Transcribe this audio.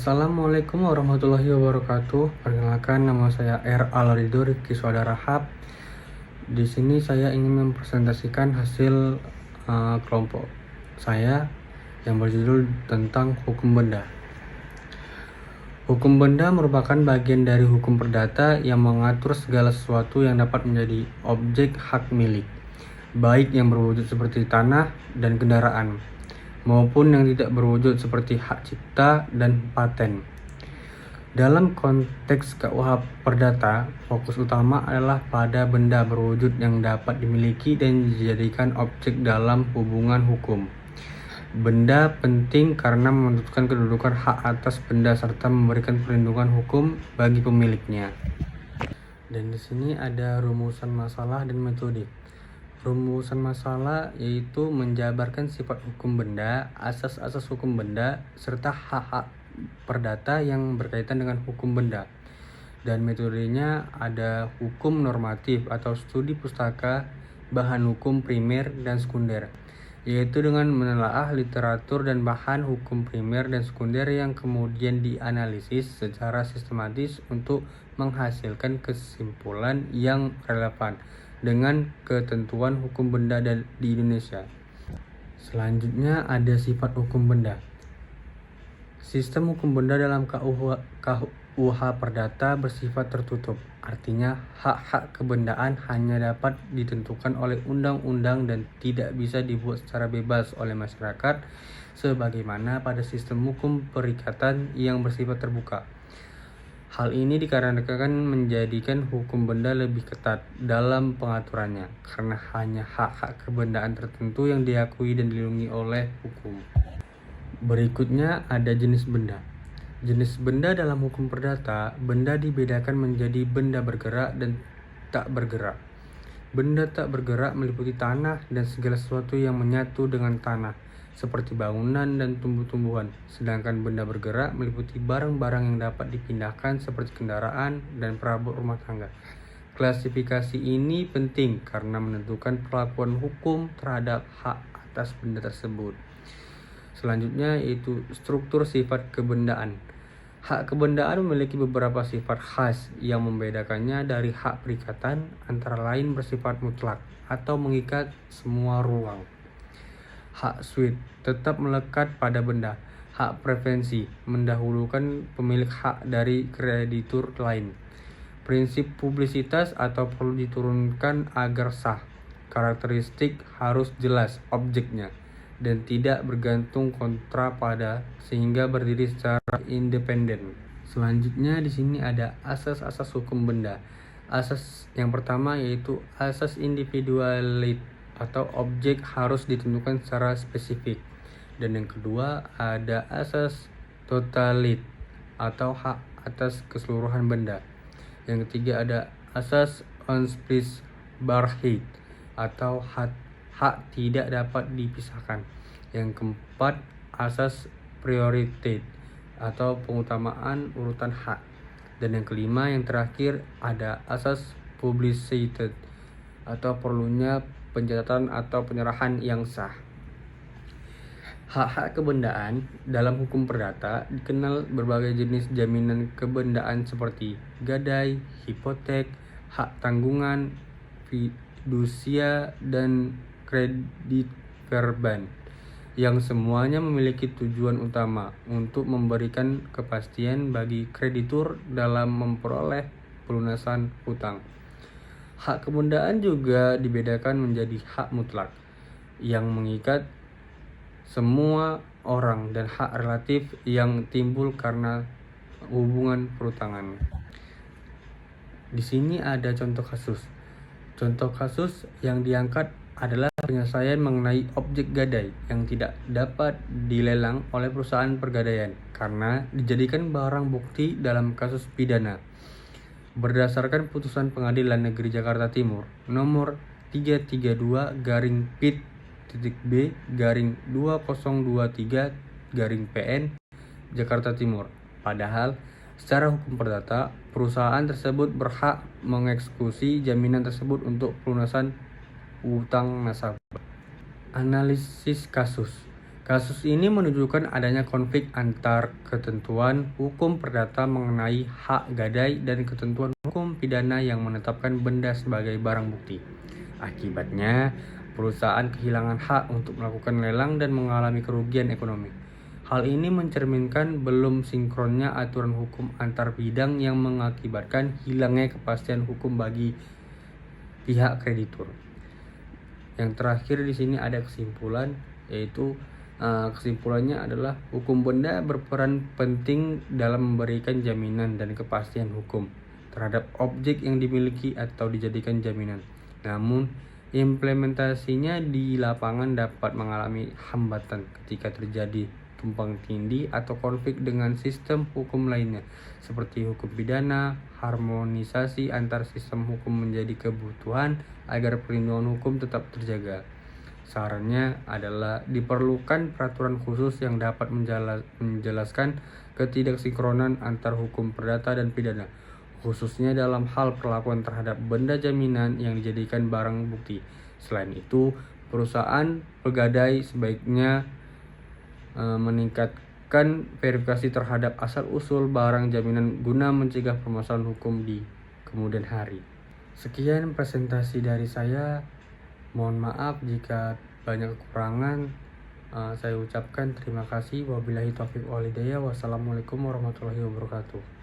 Assalamualaikum warahmatullahi wabarakatuh. Perkenalkan, nama saya R. Alarido Rifki Swadharahap. Di sini saya ingin mempresentasikan hasil kelompok saya yang berjudul tentang hukum benda. Hukum benda merupakan bagian dari hukum perdata yang mengatur segala sesuatu yang dapat menjadi objek hak milik, baik yang berwujud seperti tanah dan kendaraan, maupun yang tidak berwujud seperti hak cipta dan paten. Dalam konteks KUH Perdata, fokus utama adalah pada benda berwujud yang dapat dimiliki dan dijadikan objek dalam hubungan hukum. Benda penting karena menentukan kedudukan hak atas benda serta memberikan perlindungan hukum bagi pemiliknya. Dan di sini ada rumusan masalah dan metode. Rumusan masalah yaitu menjabarkan sifat hukum benda, asas-asas hukum benda, serta hak-hak perdata yang berkaitan dengan hukum benda. Dan metodenya ada hukum normatif atau studi pustaka, bahan hukum primer dan sekunder, yaitu dengan menelaah literatur dan bahan hukum primer dan sekunder yang kemudian dianalisis secara sistematis untuk menghasilkan kesimpulan yang relevan dengan ketentuan hukum benda di Indonesia. Selanjutnya ada sifat hukum benda. Sistem hukum benda dalam KUH Perdata bersifat tertutup, artinya hak-hak kebendaan hanya dapat ditentukan oleh undang-undang dan tidak bisa dibuat secara bebas oleh masyarakat sebagaimana pada sistem hukum perikatan yang bersifat terbuka. Hal ini dikarenakan menjadikan hukum benda lebih ketat dalam pengaturannya, karena hanya hak-hak kebendaan tertentu yang diakui dan dilindungi oleh hukum. Berikutnya ada jenis benda. Jenis benda dalam hukum perdata, benda dibedakan menjadi benda bergerak dan tak bergerak. Benda tak bergerak meliputi tanah dan segala sesuatu yang menyatu dengan tanah, seperti bangunan dan tumbuh-tumbuhan. Sedangkan benda bergerak meliputi barang-barang yang dapat dipindahkan seperti kendaraan dan perabot rumah tangga. Klasifikasi ini penting karena menentukan perlakuan hukum terhadap hak atas benda tersebut. Selanjutnya yaitu struktur sifat kebendaan. Hak kebendaan memiliki beberapa sifat khas yang membedakannya dari hak perikatan, antara lain bersifat mutlak atau mengikat semua ruang. Hak suit tetap melekat pada benda. Hak preferensi mendahulukan pemilik hak dari kreditur lain. Prinsip publisitas atau perlu diturunkan agar sah. Karakteristik harus jelas objeknya dan tidak bergantung kontra pada sehingga berdiri secara independen. Selanjutnya di sini ada asas-asas hukum benda. Asas yang pertama yaitu asas individualit atau objek harus ditentukan secara spesifik. Dan yang kedua ada asas totalit atau hak atas keseluruhan benda. Yang ketiga ada asas onsprecbarheid atau hak tidak dapat dipisahkan. Yang keempat asas prioritas atau pengutamaan urutan hak. Dan yang kelima yang terakhir ada asas publicity atau perlunya pencatatan atau penyerahan yang sah. Hak-hak kebendaan dalam hukum perdata dikenal berbagai jenis jaminan kebendaan seperti gadai, hipotek, hak tanggungan, fidusia, dan kredit verban, yang semuanya memiliki tujuan utama untuk memberikan kepastian bagi kreditur dalam memperoleh pelunasan hutang. Hak kebendaan juga dibedakan menjadi hak mutlak yang mengikat semua orang dan hak relatif yang timbul karena hubungan perutangan. Di sini ada contoh kasus. Contoh kasus yang diangkat adalah penyelesaian mengenai objek gadai yang tidak dapat dilelang oleh perusahaan pergadaian karena dijadikan barang bukti dalam kasus pidana. Berdasarkan putusan Pengadilan Negeri Jakarta Timur nomor 332-P/2023-PN Jakarta Timur. Padahal secara hukum perdata, perusahaan tersebut berhak mengeksekusi jaminan tersebut untuk pelunasan utang nasabah. Analisis kasus. Kasus ini menunjukkan adanya konflik antar ketentuan hukum perdata mengenai hak gadai dan ketentuan hukum pidana yang menetapkan benda sebagai barang bukti. Akibatnya, perusahaan kehilangan hak untuk melakukan lelang dan mengalami kerugian ekonomi. Hal ini mencerminkan belum sinkronnya aturan hukum antar bidang yang mengakibatkan hilangnya kepastian hukum bagi pihak kreditur. Yang terakhir di sini ada kesimpulan, yaitu kesimpulannya adalah hukum benda berperan penting dalam memberikan jaminan dan kepastian hukum terhadap objek yang dimiliki atau dijadikan jaminan. Namun, implementasinya di lapangan dapat mengalami hambatan ketika terjadi tumpang tindih atau konflik dengan sistem hukum lainnya, seperti hukum pidana. Harmonisasi antar sistem hukum menjadi kebutuhan agar perlindungan hukum tetap terjaga. Sarannya adalah diperlukan peraturan khusus yang dapat menjelaskan ketidaksinkronan antar hukum perdata dan pidana, khususnya dalam hal perlakuan terhadap benda jaminan yang dijadikan barang bukti. Selain itu, perusahaan pegadai sebaiknya meningkatkan verifikasi terhadap asal-usul barang jaminan guna mencegah permasalahan hukum di kemudian hari. Sekian presentasi dari saya. Mohon maaf jika banyak kekurangan. Saya ucapkan terima kasih. Wabillahi taufiq wal hidayah. Wassalamualaikum warahmatullahi wabarakatuh.